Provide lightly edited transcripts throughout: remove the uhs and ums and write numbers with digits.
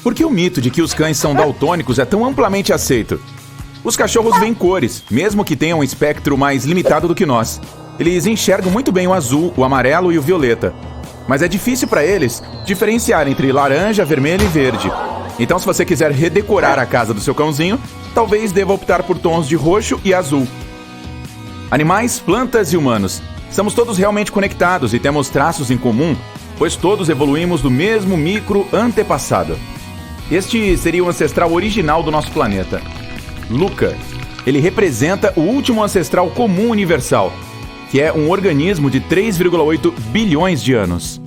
Por que o mito de que os cães são daltônicos é tão amplamente aceito? Os cachorros veem cores, mesmo que tenham um espectro mais limitado do que nós. Eles enxergam muito bem o azul, o amarelo e o violeta. Mas é difícil para eles diferenciar entre laranja, vermelho e verde. Então, se você quiser redecorar a casa do seu cãozinho, talvez deva optar por tons de roxo e azul. Animais, plantas e humanos. Estamos todos realmente conectados e temos traços em comum, pois todos evoluímos do mesmo micro-antepassado. Este seria o ancestral original do nosso planeta. Luca. Ele representa o último ancestral comum universal, que é um organismo de 3,8 bilhões de anos.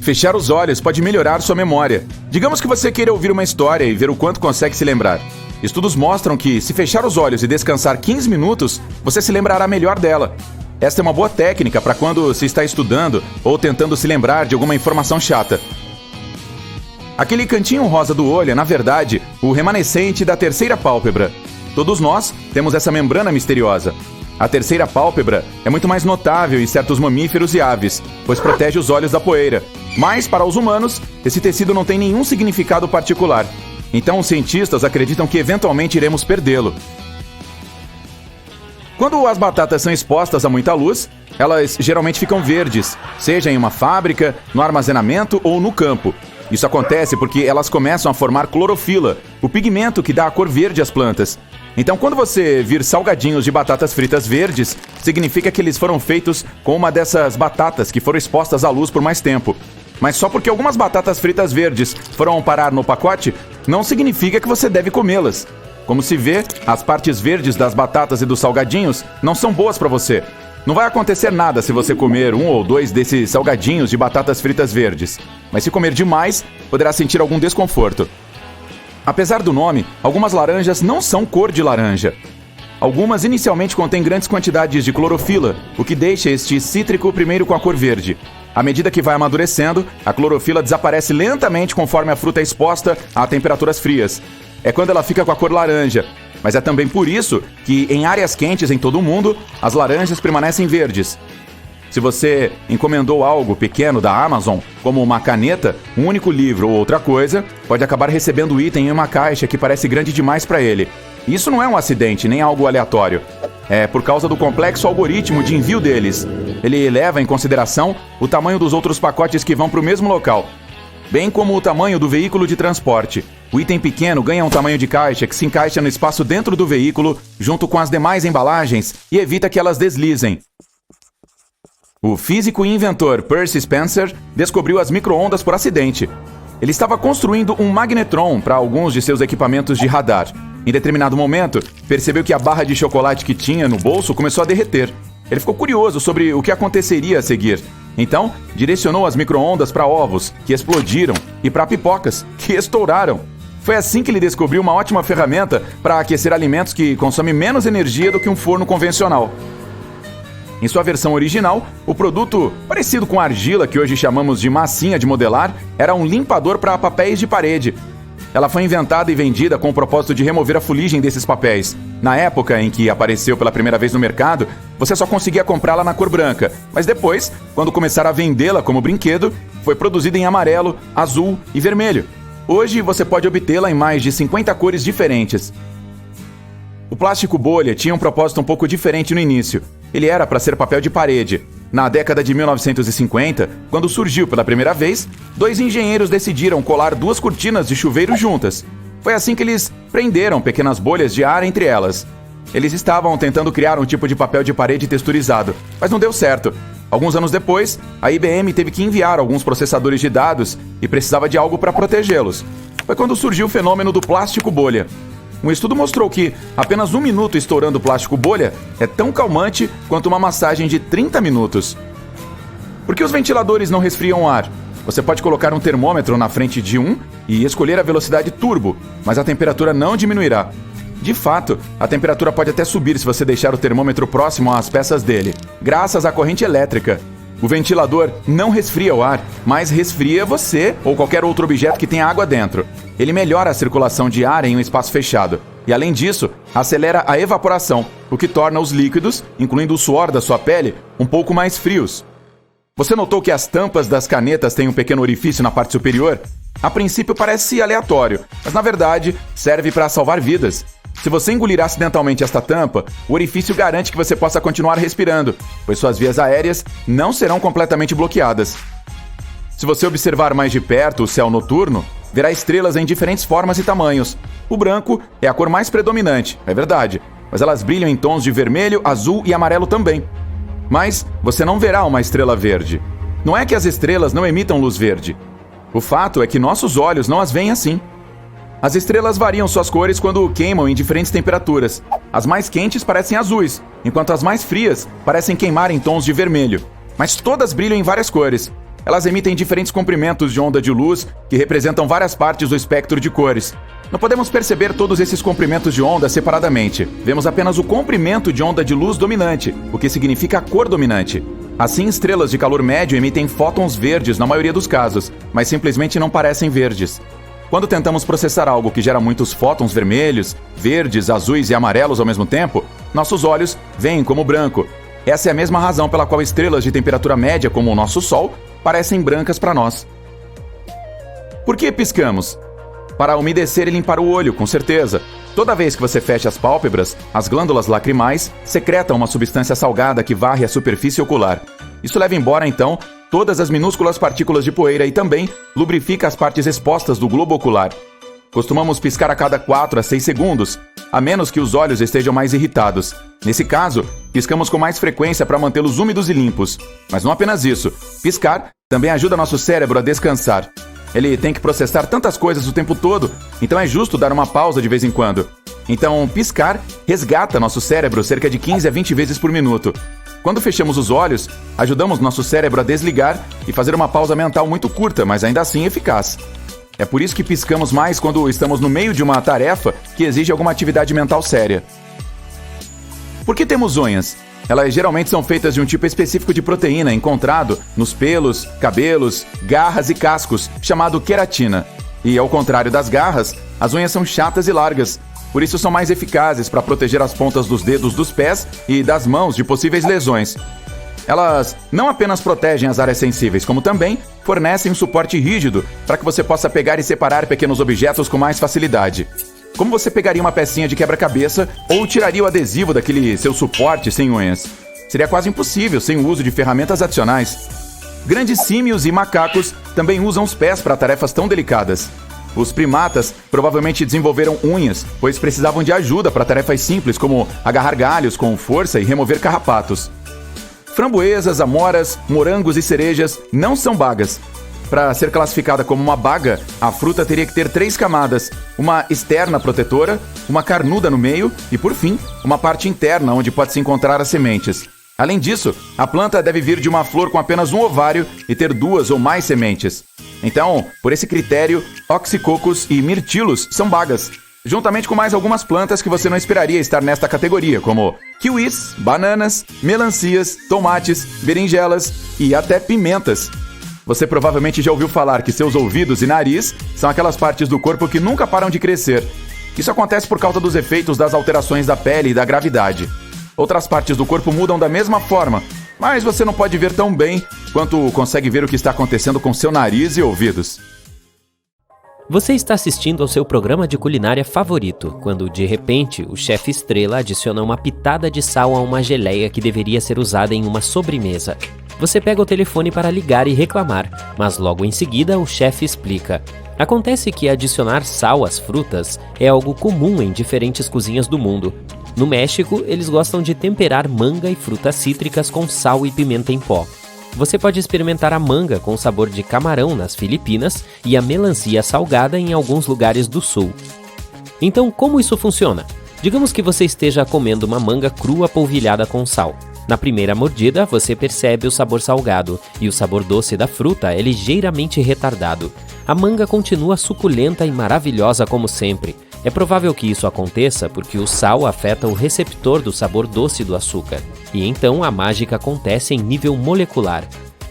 Fechar os olhos pode melhorar sua memória. Digamos que você queira ouvir uma história e ver o quanto consegue se lembrar. Estudos mostram que, se fechar os olhos e descansar 15 minutos, você se lembrará melhor dela. Esta é uma boa técnica para quando se está estudando ou tentando se lembrar de alguma informação chata. Aquele cantinho rosa do olho é, na verdade, o remanescente da terceira pálpebra. Todos nós temos essa membrana misteriosa. A terceira pálpebra é muito mais notável em certos mamíferos e aves, pois protege os olhos da poeira. Mas, para os humanos, esse tecido não tem nenhum significado particular. Então, os cientistas acreditam que eventualmente iremos perdê-lo. Quando as batatas são expostas a muita luz, elas geralmente ficam verdes, seja em uma fábrica, no armazenamento ou no campo. Isso acontece porque elas começam a formar clorofila, o pigmento que dá a cor verde às plantas. Então, quando você vir salgadinhos de batatas fritas verdes, significa que eles foram feitos com uma dessas batatas que foram expostas à luz por mais tempo. Mas só porque algumas batatas fritas verdes foram parar no pacote, não significa que você deve comê-las. Como se vê, as partes verdes das batatas e dos salgadinhos não são boas para você. Não vai acontecer nada se você comer 1 ou 2 desses salgadinhos de batatas fritas verdes. Mas se comer demais, poderá sentir algum desconforto. Apesar do nome, algumas laranjas não são cor de laranja. Algumas inicialmente contêm grandes quantidades de clorofila, o que deixa este cítrico primeiro com a cor verde. À medida que vai amadurecendo, a clorofila desaparece lentamente conforme a fruta é exposta a temperaturas frias. É quando ela fica com a cor laranja. Mas é também por isso que, em áreas quentes em todo o mundo, as laranjas permanecem verdes. Se você encomendou algo pequeno da Amazon, como uma caneta, um único livro ou outra coisa, pode acabar recebendo o item em uma caixa que parece grande demais para ele. Isso não é um acidente, nem algo aleatório. É por causa do complexo algoritmo de envio deles. Ele leva em consideração o tamanho dos outros pacotes que vão para o mesmo local, bem como o tamanho do veículo de transporte. O item pequeno ganha um tamanho de caixa que se encaixa no espaço dentro do veículo, junto com as demais embalagens, e evita que elas deslizem. O físico e inventor Percy Spencer descobriu as micro-ondas por acidente. Ele estava construindo um magnetron para alguns de seus equipamentos de radar. Em determinado momento, percebeu que a barra de chocolate que tinha no bolso começou a derreter. Ele ficou curioso sobre o que aconteceria a seguir. Então, direcionou as micro-ondas para ovos, que explodiram, e para pipocas, que estouraram. Foi assim que ele descobriu uma ótima ferramenta para aquecer alimentos que consomem menos energia do que um forno convencional. Em sua versão original, o produto, parecido com a argila que hoje chamamos de massinha de modelar, era um limpador para papéis de parede. Ela foi inventada e vendida com o propósito de remover a fuligem desses papéis. Na época em que apareceu pela primeira vez no mercado, você só conseguia comprá-la na cor branca, mas depois, quando começaram a vendê-la como brinquedo, foi produzida em amarelo, azul e vermelho. Hoje você pode obtê-la em mais de 50 cores diferentes. O plástico bolha tinha um propósito um pouco diferente no início. Ele era para ser papel de parede. Na década de 1950, quando surgiu pela primeira vez, 2 engenheiros decidiram colar 2 cortinas de chuveiro juntas. Foi assim que eles prenderam pequenas bolhas de ar entre elas. Eles estavam tentando criar um tipo de papel de parede texturizado, mas não deu certo. Alguns anos depois, a IBM teve que enviar alguns processadores de dados e precisava de algo para protegê-los. Foi quando surgiu o fenômeno do plástico bolha. Um estudo mostrou que apenas 1 minuto estourando plástico bolha é tão calmante quanto uma massagem de 30 minutos. Por que os ventiladores não resfriam o ar? Você pode colocar um termômetro na frente de um e escolher a velocidade turbo, mas a temperatura não diminuirá. De fato, a temperatura pode até subir se você deixar o termômetro próximo às peças dele, graças à corrente elétrica. O ventilador não resfria o ar, mas resfria você ou qualquer outro objeto que tenha água dentro. Ele melhora a circulação de ar em um espaço fechado e, além disso, acelera a evaporação, o que torna os líquidos, incluindo o suor da sua pele, um pouco mais frios. Você notou que as tampas das canetas têm um pequeno orifício na parte superior? A princípio parece aleatório, mas na verdade serve para salvar vidas. Se você engolir acidentalmente esta tampa, o orifício garante que você possa continuar respirando, pois suas vias aéreas não serão completamente bloqueadas. Se você observar mais de perto o céu noturno, verá estrelas em diferentes formas e tamanhos. O branco é a cor mais predominante, é verdade, mas elas brilham em tons de vermelho, azul e amarelo também. Mas você não verá uma estrela verde. Não é que as estrelas não emitam luz verde. O fato é que nossos olhos não as veem assim. As estrelas variam suas cores quando queimam em diferentes temperaturas. As mais quentes parecem azuis, enquanto as mais frias parecem queimar em tons de vermelho. Mas todas brilham em várias cores. Elas emitem diferentes comprimentos de onda de luz que representam várias partes do espectro de cores. Não podemos perceber todos esses comprimentos de onda separadamente. Vemos apenas o comprimento de onda de luz dominante, o que significa a cor dominante. Assim, estrelas de calor médio emitem fótons verdes na maioria dos casos, mas simplesmente não parecem verdes. Quando tentamos processar algo que gera muitos fótons vermelhos, verdes, azuis e amarelos ao mesmo tempo, nossos olhos veem como branco. Essa é a mesma razão pela qual estrelas de temperatura média, como o nosso Sol, parecem brancas para nós. Por que piscamos? Para umedecer e limpar o olho, com certeza. Toda vez que você fecha as pálpebras, as glândulas lacrimais secretam uma substância salgada que varre a superfície ocular. Isso leva embora, então, todas as minúsculas partículas de poeira e também lubrifica as partes expostas do globo ocular. Costumamos piscar a cada 4 a 6 segundos, a menos que os olhos estejam mais irritados. Nesse caso, piscamos com mais frequência para mantê-los úmidos e limpos. Mas não apenas isso, piscar também ajuda nosso cérebro a descansar. Ele tem que processar tantas coisas o tempo todo, então é justo dar uma pausa de vez em quando. Então, piscar resgata nosso cérebro cerca de 15 a 20 vezes por minuto. Quando fechamos os olhos, ajudamos nosso cérebro a desligar e fazer uma pausa mental muito curta, mas ainda assim eficaz. É por isso que piscamos mais quando estamos no meio de uma tarefa que exige alguma atividade mental séria. Por que temos unhas? Elas geralmente são feitas de um tipo específico de proteína encontrado nos pelos, cabelos, garras e cascos, chamado queratina. E, ao contrário das garras, as unhas são chatas e largas. Por isso são mais eficazes para proteger as pontas dos dedos dos pés e das mãos de possíveis lesões. Elas não apenas protegem as áreas sensíveis, como também fornecem um suporte rígido para que você possa pegar e separar pequenos objetos com mais facilidade. Como você pegaria uma pecinha de quebra-cabeça ou tiraria o adesivo daquele seu suporte sem unhas? Seria quase impossível sem o uso de ferramentas adicionais. Grandes símios e macacos também usam os pés para tarefas tão delicadas. Os primatas provavelmente desenvolveram unhas, pois precisavam de ajuda para tarefas simples como agarrar galhos com força e remover carrapatos. Framboesas, amoras, morangos e cerejas não são bagas. Para ser classificada como uma baga, a fruta teria que ter 3 camadas, uma externa protetora, uma carnuda no meio e, por fim, uma parte interna onde pode-se encontrar as sementes. Além disso, a planta deve vir de uma flor com apenas um ovário e ter 2 ou mais sementes. Então, por esse critério, oxicocos e mirtilos são bagas, juntamente com mais algumas plantas que você não esperaria estar nesta categoria, como kiwis, bananas, melancias, tomates, berinjelas e até pimentas. Você provavelmente já ouviu falar que seus ouvidos e nariz são aquelas partes do corpo que nunca param de crescer. Isso acontece por causa dos efeitos das alterações da pele e da gravidade. Outras partes do corpo mudam da mesma forma, mas você não pode ver tão bem quanto consegue ver o que está acontecendo com seu nariz e ouvidos. Você está assistindo ao seu programa de culinária favorito, quando de repente o chefe Estrela adiciona uma pitada de sal a uma geleia que deveria ser usada em uma sobremesa. Você pega o telefone para ligar e reclamar, mas logo em seguida o chefe explica. Acontece que adicionar sal às frutas é algo comum em diferentes cozinhas do mundo. No México, eles gostam de temperar manga e frutas cítricas com sal e pimenta em pó. Você pode experimentar a manga com sabor de camarão nas Filipinas e a melancia salgada em alguns lugares do sul. Então, como isso funciona? Digamos que você esteja comendo uma manga crua polvilhada com sal. Na primeira mordida, você percebe o sabor salgado e o sabor doce da fruta é ligeiramente retardado. A manga continua suculenta e maravilhosa como sempre. É provável que isso aconteça porque o sal afeta o receptor do sabor doce do açúcar. E então a mágica acontece em nível molecular.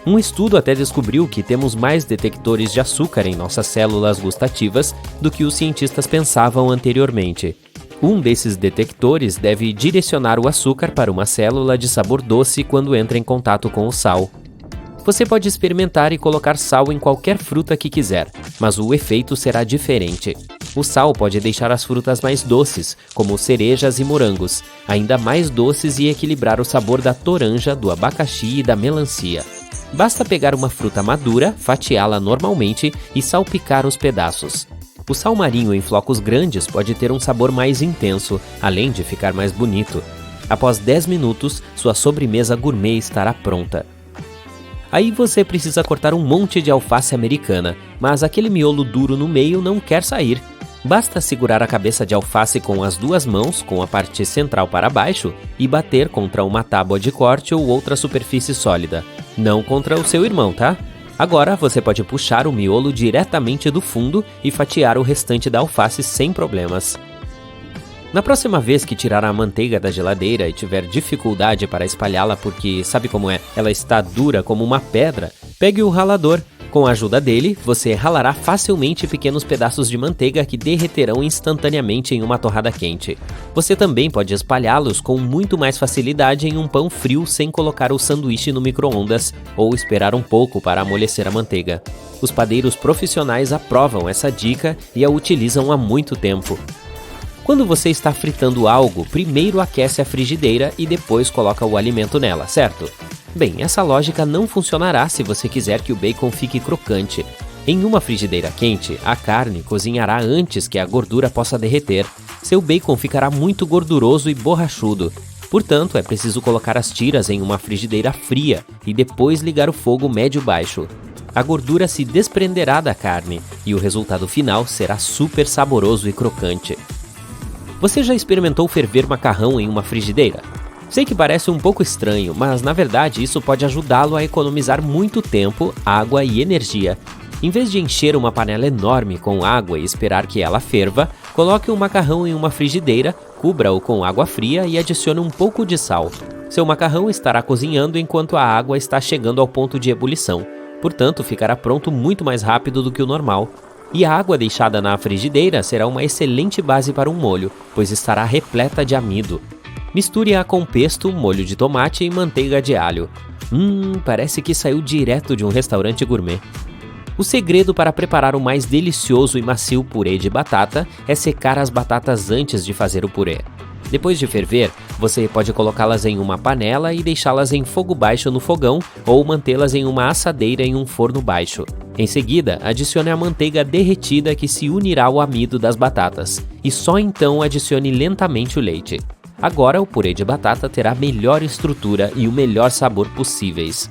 Um estudo até descobriu que temos mais detectores de açúcar em nossas células gustativas do que os cientistas pensavam anteriormente. Um desses detectores deve direcionar o açúcar para uma célula de sabor doce quando entra em contato com o sal. Você pode experimentar e colocar sal em qualquer fruta que quiser, mas o efeito será diferente. O sal pode deixar as frutas mais doces, como cerejas e morangos, ainda mais doces e equilibrar o sabor da toranja, do abacaxi e da melancia. Basta pegar uma fruta madura, fatiá-la normalmente e salpicar os pedaços. O sal marinho em flocos grandes pode ter um sabor mais intenso, além de ficar mais bonito. Após 10 minutos, sua sobremesa gourmet estará pronta. Aí você precisa cortar um monte de alface americana, mas aquele miolo duro no meio não quer sair. Basta segurar a cabeça de alface com as duas mãos, com a parte central para baixo, e bater contra uma tábua de corte ou outra superfície sólida. Não contra o seu irmão, tá? Agora você pode puxar o miolo diretamente do fundo e fatiar o restante da alface sem problemas. Na próxima vez que tirar a manteiga da geladeira e tiver dificuldade para espalhá-la porque, sabe como é, ela está dura como uma pedra, pegue o ralador. Com a ajuda dele, você ralará facilmente pequenos pedaços de manteiga que derreterão instantaneamente em uma torrada quente. Você também pode espalhá-los com muito mais facilidade em um pão frio sem colocar o sanduíche no micro-ondas ou esperar um pouco para amolecer a manteiga. Os padeiros profissionais aprovam essa dica e a utilizam há muito tempo. Quando você está fritando algo, primeiro aquece a frigideira e depois coloca o alimento nela, certo? Bem, essa lógica não funcionará se você quiser que o bacon fique crocante. Em uma frigideira quente, a carne cozinhará antes que a gordura possa derreter. Seu bacon ficará muito gorduroso e borrachudo. Portanto, é preciso colocar as tiras em uma frigideira fria e depois ligar o fogo médio-baixo. A gordura se desprenderá da carne e o resultado final será super saboroso e crocante. Você já experimentou ferver macarrão em uma frigideira? Sei que parece um pouco estranho, mas na verdade isso pode ajudá-lo a economizar muito tempo, água e energia. Em vez de encher uma panela enorme com água e esperar que ela ferva, coloque o macarrão em uma frigideira, cubra-o com água fria e adicione um pouco de sal. Seu macarrão estará cozinhando enquanto a água está chegando ao ponto de ebulição, portanto ficará pronto muito mais rápido do que o normal. E a água deixada na frigideira será uma excelente base para um molho, pois estará repleta de amido. Misture-a com pesto, molho de tomate e manteiga de alho. Parece que saiu direto de um restaurante gourmet. O segredo para preparar o mais delicioso e macio purê de batata é secar as batatas antes de fazer o purê. Depois de ferver, você pode colocá-las em uma panela e deixá-las em fogo baixo no fogão ou mantê-las em uma assadeira em um forno baixo. Em seguida, adicione a manteiga derretida que se unirá ao amido das batatas e só então adicione lentamente o leite. Agora o purê de batata terá a melhor estrutura e o melhor sabor possíveis.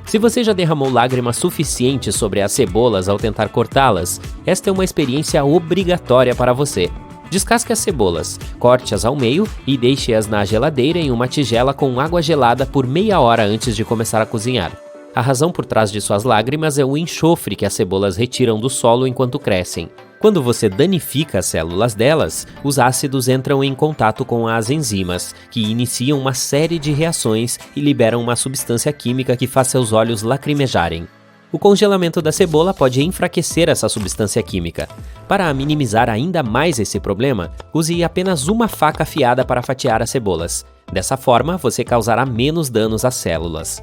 Se você já derramou lágrimas suficientes sobre as cebolas ao tentar cortá-las, esta é uma experiência obrigatória para você. Descasque as cebolas, corte-as ao meio e deixe-as na geladeira em uma tigela com água gelada por meia hora antes de começar a cozinhar. A razão por trás de suas lágrimas é o enxofre que as cebolas retiram do solo enquanto crescem. Quando você danifica as células delas, os ácidos entram em contato com as enzimas, que iniciam uma série de reações e liberam uma substância química que faz seus olhos lacrimejarem. O congelamento da cebola pode enfraquecer essa substância química. Para minimizar ainda mais esse problema, use apenas uma faca afiada para fatiar as cebolas. Dessa forma, você causará menos danos às células.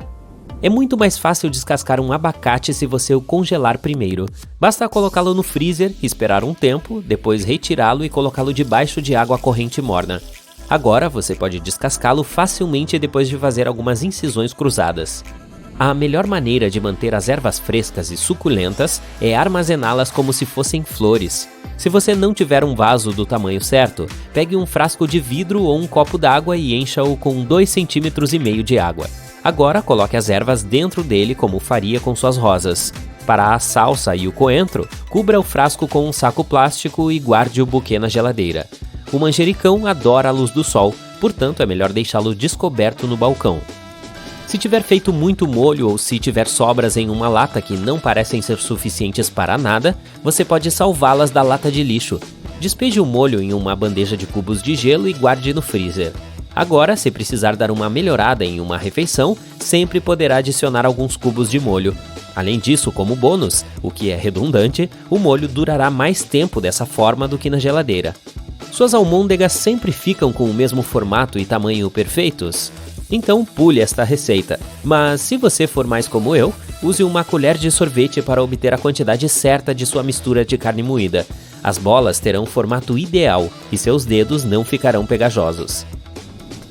É muito mais fácil descascar um abacate se você o congelar primeiro. Basta colocá-lo no freezer, esperar um tempo, depois retirá-lo e colocá-lo debaixo de água corrente morna. Agora você pode descascá-lo facilmente depois de fazer algumas incisões cruzadas. A melhor maneira de manter as ervas frescas e suculentas é armazená-las como se fossem flores. Se você não tiver um vaso do tamanho certo, pegue um frasco de vidro ou um copo d'água e encha-o com 2,5 cm de água. Agora coloque as ervas dentro dele como faria com suas rosas. Para a salsa e o coentro, cubra o frasco com um saco plástico e guarde o buquê na geladeira. O manjericão adora a luz do sol, portanto é melhor deixá-lo descoberto no balcão. Se tiver feito muito molho ou se tiver sobras em uma lata que não parecem ser suficientes para nada, você pode salvá-las da lata de lixo. Despeje o molho em uma bandeja de cubos de gelo e guarde no freezer. Agora, se precisar dar uma melhorada em uma refeição, sempre poderá adicionar alguns cubos de molho. Além disso, como bônus, o que é redundante, o molho durará mais tempo dessa forma do que na geladeira. Suas almôndegas sempre ficam com o mesmo formato e tamanho perfeitos? Então pule esta receita. Mas se você for mais como eu, use uma colher de sorvete para obter a quantidade certa de sua mistura de carne moída. As bolas terão o formato ideal e seus dedos não ficarão pegajosos.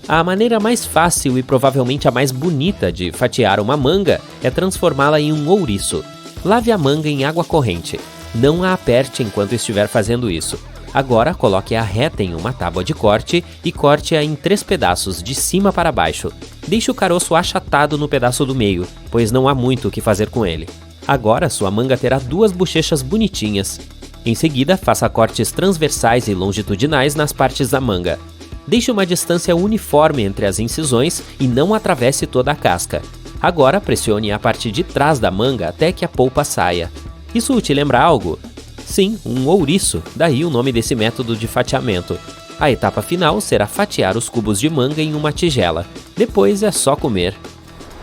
A maneira mais fácil e provavelmente a mais bonita de fatiar uma manga é transformá-la em um ouriço. Lave a manga em água corrente. Não a aperte enquanto estiver fazendo isso. Agora coloque-a reta em uma tábua de corte e corte-a em 3 pedaços, de cima para baixo. Deixe o caroço achatado no pedaço do meio, pois não há muito o que fazer com ele. Agora sua manga terá 2 bochechas bonitinhas. Em seguida, faça cortes transversais e longitudinais nas partes da manga. Deixe uma distância uniforme entre as incisões e não atravesse toda a casca. Agora pressione a parte de trás da manga até que a polpa saia. Isso te lembra algo? Sim, um ouriço, daí o nome desse método de fatiamento. A etapa final será fatiar os cubos de manga em uma tigela. Depois é só comer.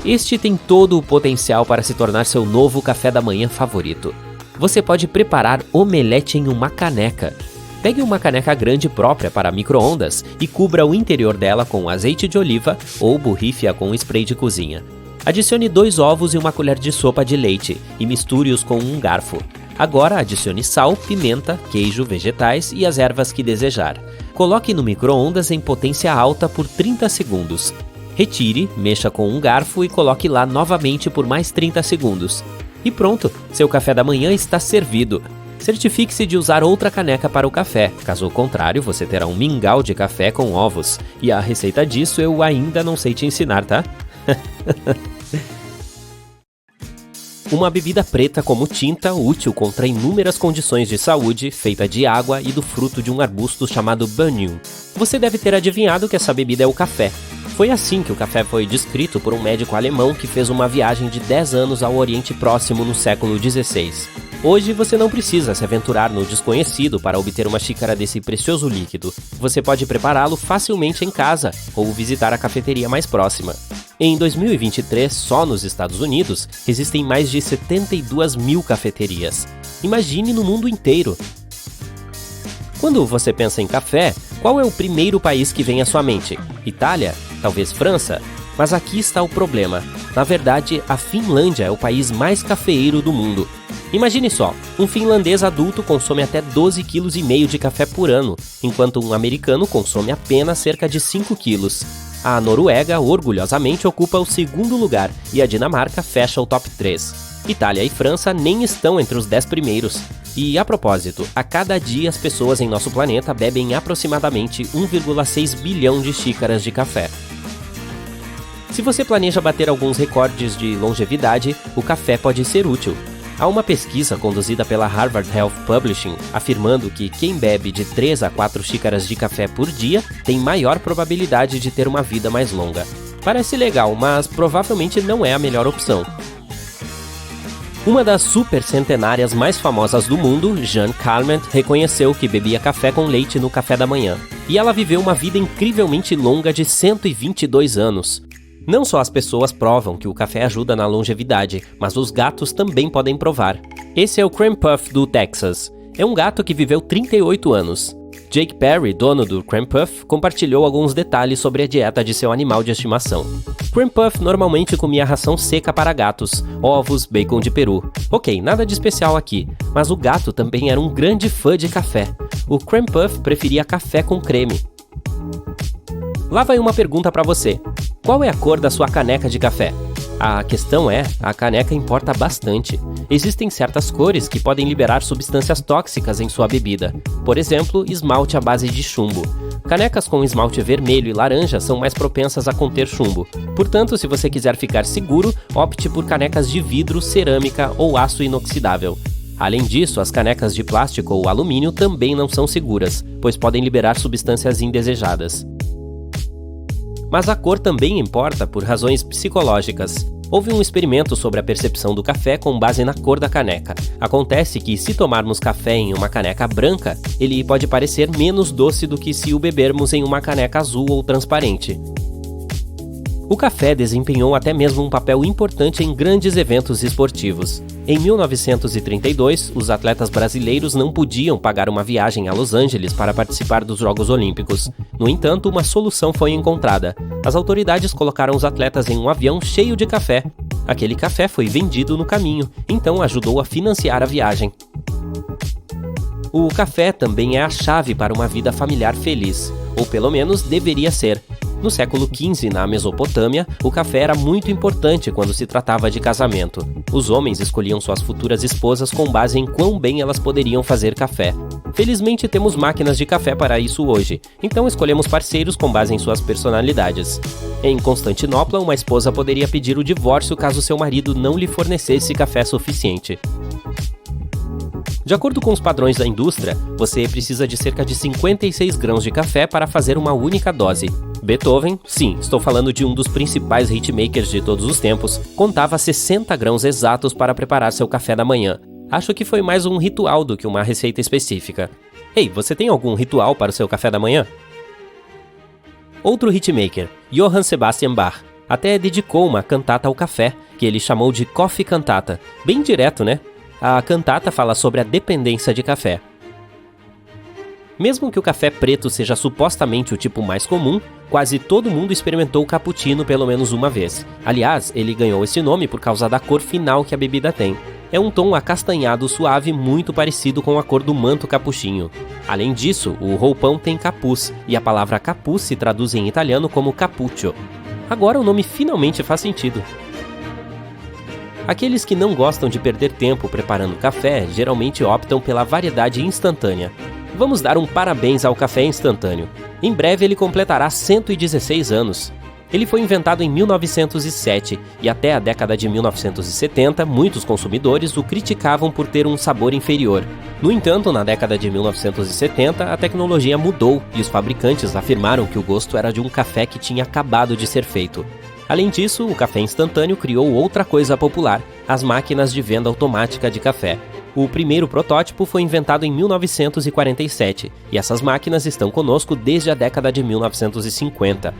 Este tem todo o potencial para se tornar seu novo café da manhã favorito. Você pode preparar omelete em uma caneca. Pegue uma caneca grande própria para micro-ondas e cubra o interior dela com azeite de oliva ou borrife-a com spray de cozinha. Adicione 2 ovos e uma colher de sopa de leite e misture-os com um garfo. Agora adicione sal, pimenta, queijo, vegetais e as ervas que desejar. Coloque no micro-ondas em potência alta por 30 segundos. Retire, mexa com um garfo e coloque lá novamente por mais 30 segundos. E pronto, seu café da manhã está servido. Certifique-se de usar outra caneca para o café, caso contrário você terá um mingau de café com ovos. E a receita disso eu ainda não sei te ensinar, tá? Uma bebida preta como tinta, útil contra inúmeras condições de saúde, feita de água e do fruto de um arbusto chamado banyu. Você deve ter adivinhado que essa bebida é o café. Foi assim que o café foi descrito por um médico alemão que fez uma viagem de 10 anos ao Oriente Próximo no século XVI. Hoje você não precisa se aventurar no desconhecido para obter uma xícara desse precioso líquido. Você pode prepará-lo facilmente em casa ou visitar a cafeteria mais próxima. Em 2023, só nos Estados Unidos, existem mais de 72 mil cafeterias. Imagine no mundo inteiro. Quando você pensa em café, qual é o primeiro país que vem à sua mente? Itália? Talvez França? Mas aqui está o problema. Na verdade, a Finlândia é o país mais cafeeiro do mundo. Imagine só, um finlandês adulto consome até 12,5 kg de café por ano, enquanto um americano consome apenas cerca de 5 kg. A Noruega, orgulhosamente, ocupa o 2º lugar e a Dinamarca fecha o top 3. Itália e França nem estão entre os 10 primeiros. E, a propósito, a cada dia as pessoas em nosso planeta bebem aproximadamente 1,6 bilhão de xícaras de café. Se você planeja bater alguns recordes de longevidade, o café pode ser útil. Há uma pesquisa conduzida pela Harvard Health Publishing afirmando que quem bebe de 3 a 4 xícaras de café por dia tem maior probabilidade de ter uma vida mais longa. Parece legal, mas provavelmente não é a melhor opção. Uma das supercentenárias mais famosas do mundo, Jeanne Calment, reconheceu que bebia café com leite no café da manhã. E ela viveu uma vida incrivelmente longa de 122 anos. Não só as pessoas provam que o café ajuda na longevidade, mas os gatos também podem provar. Esse é o Cream Puff do Texas. É um gato que viveu 38 anos. Jake Perry, dono do Cream Puff, compartilhou alguns detalhes sobre a dieta de seu animal de estimação. Cream Puff normalmente comia ração seca para gatos, ovos, bacon de peru. Ok, nada de especial aqui, mas o gato também era um grande fã de café. O Cream Puff preferia café com creme. Lá vai uma pergunta para você. Qual é a cor da sua caneca de café? A questão é, a caneca importa bastante. Existem certas cores que podem liberar substâncias tóxicas em sua bebida. Por exemplo, esmalte à base de chumbo. Canecas com esmalte vermelho e laranja são mais propensas a conter chumbo. Portanto, se você quiser ficar seguro, opte por canecas de vidro, cerâmica ou aço inoxidável. Além disso, as canecas de plástico ou alumínio também não são seguras, pois podem liberar substâncias indesejadas. Mas a cor também importa por razões psicológicas. Houve um experimento sobre a percepção do café com base na cor da caneca. Acontece que se tomarmos café em uma caneca branca, ele pode parecer menos doce do que se o bebermos em uma caneca azul ou transparente. O café desempenhou até mesmo um papel importante em grandes eventos esportivos. Em 1932, os atletas brasileiros não podiam pagar uma viagem a Los Angeles para participar dos Jogos Olímpicos. No entanto, uma solução foi encontrada. As autoridades colocaram os atletas em um avião cheio de café. Aquele café foi vendido no caminho, então ajudou a financiar a viagem. O café também é a chave para uma vida familiar feliz, ou pelo menos deveria ser. No século XV, na Mesopotâmia, o café era muito importante quando se tratava de casamento. Os homens escolhiam suas futuras esposas com base em quão bem elas poderiam fazer café. Felizmente temos máquinas de café para isso hoje, então escolhemos parceiros com base em suas personalidades. Em Constantinopla, uma esposa poderia pedir o divórcio caso seu marido não lhe fornecesse café suficiente. De acordo com os padrões da indústria, você precisa de cerca de 56 grãos de café para fazer uma única dose. Beethoven, sim, estou falando de um dos principais hitmakers de todos os tempos, contava 60 grãos exatos para preparar seu café da manhã. Acho que foi mais um ritual do que uma receita específica. Ei, você tem algum ritual para o seu café da manhã? Outro hitmaker, Johann Sebastian Bach, até dedicou uma cantata ao café, que ele chamou de Coffee Cantata. Bem direto, né? A cantata fala sobre a dependência de café. Mesmo que o café preto seja supostamente o tipo mais comum, quase todo mundo experimentou o cappuccino pelo menos uma vez. Aliás, ele ganhou esse nome por causa da cor final que a bebida tem. É um tom acastanhado suave muito parecido com a cor do manto capuchinho. Além disso, o roupão tem capuz, e a palavra capuz se traduz em italiano como cappuccio. Agora o nome finalmente faz sentido. Aqueles que não gostam de perder tempo preparando café geralmente optam pela variedade instantânea. Vamos dar um parabéns ao café instantâneo. Em breve ele completará 116 anos. Ele foi inventado em 1907 e até a década de 1970 muitos consumidores o criticavam por ter um sabor inferior. No entanto, na década de 1970 a tecnologia mudou e os fabricantes afirmaram que o gosto era de um café que tinha acabado de ser feito. Além disso, o café instantâneo criou outra coisa popular, as máquinas de venda automática de café. O primeiro protótipo foi inventado em 1947, e essas máquinas estão conosco desde a década de 1950.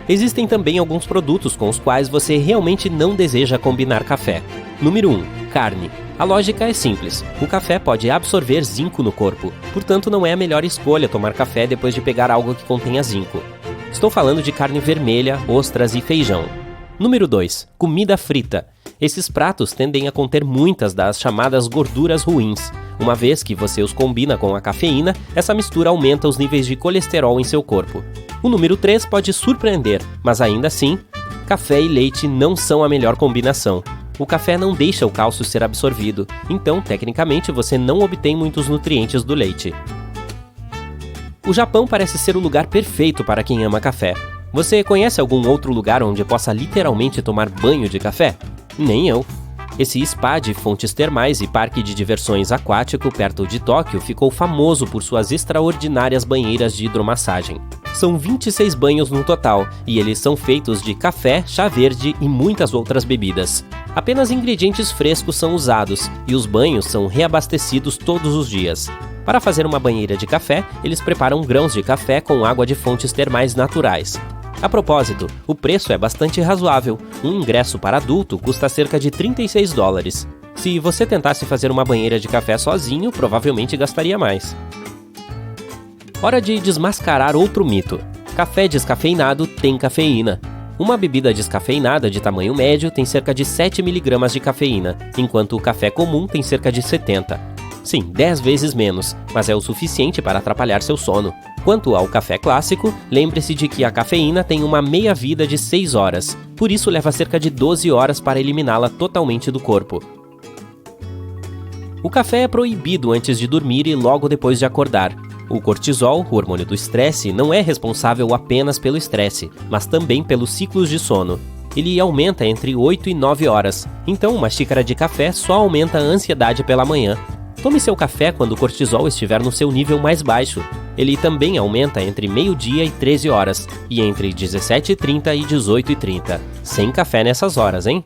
Existem também alguns produtos com os quais você realmente não deseja combinar café. Número 1. Carne. A lógica é simples. O café pode absorver zinco no corpo, portanto não é a melhor escolha tomar café depois de pegar algo que contenha zinco. Estou falando de carne vermelha, ostras e feijão. Número 2. Comida frita. Esses pratos tendem a conter muitas das chamadas gorduras ruins. Uma vez que você os combina com a cafeína, essa mistura aumenta os níveis de colesterol em seu corpo. O número 3 pode surpreender, mas ainda assim, café e leite não são a melhor combinação. O café não deixa o cálcio ser absorvido, então, tecnicamente, você não obtém muitos nutrientes do leite. O Japão parece ser o lugar perfeito para quem ama café. Você conhece algum outro lugar onde possa literalmente tomar banho de café? Nem eu. Esse spa de fontes termais e parque de diversões aquático perto de Tóquio ficou famoso por suas extraordinárias banheiras de hidromassagem. São 26 banhos no total, e eles são feitos de café, chá verde e muitas outras bebidas. Apenas ingredientes frescos são usados, e os banhos são reabastecidos todos os dias. Para fazer uma banheira de café, eles preparam grãos de café com água de fontes termais naturais. A propósito, o preço é bastante razoável. Um ingresso para adulto custa cerca de $36. Se você tentasse fazer uma banheira de café sozinho, provavelmente gastaria mais. Hora de desmascarar outro mito. Café descafeinado tem cafeína. Uma bebida descafeinada de tamanho médio tem cerca de 7 mg de cafeína, enquanto o café comum tem cerca de 70. Sim, 10 vezes menos, mas é o suficiente para atrapalhar seu sono. Quanto ao café clássico, lembre-se de que a cafeína tem uma meia-vida de 6 horas, por isso leva cerca de 12 horas para eliminá-la totalmente do corpo. O café é proibido antes de dormir e logo depois de acordar. O cortisol, o hormônio do estresse, não é responsável apenas pelo estresse, mas também pelos ciclos de sono. Ele aumenta entre 8 e 9 horas, então uma xícara de café só aumenta a ansiedade pela manhã. Tome seu café quando o cortisol estiver no seu nível mais baixo. Ele também aumenta entre meio-dia e 13 horas, e entre 17h30 e 18h30. Sem café nessas horas, hein?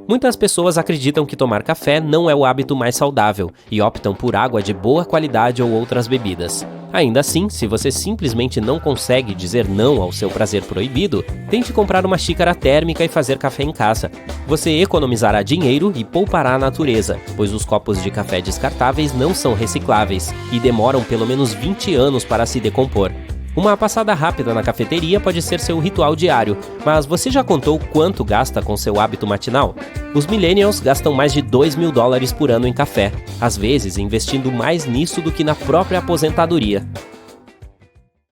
Muitas pessoas acreditam que tomar café não é o hábito mais saudável e optam por água de boa qualidade ou outras bebidas. Ainda assim, se você simplesmente não consegue dizer não ao seu prazer proibido, tente comprar uma xícara térmica e fazer café em casa. Você economizará dinheiro e poupará a natureza, pois os copos de café descartáveis não são recicláveis e demoram pelo menos 20 anos para se decompor. Uma passada rápida na cafeteria pode ser seu ritual diário, mas você já contou quanto gasta com seu hábito matinal? Os millennials gastam mais de $2.000 por ano em café, às vezes investindo mais nisso do que na própria aposentadoria.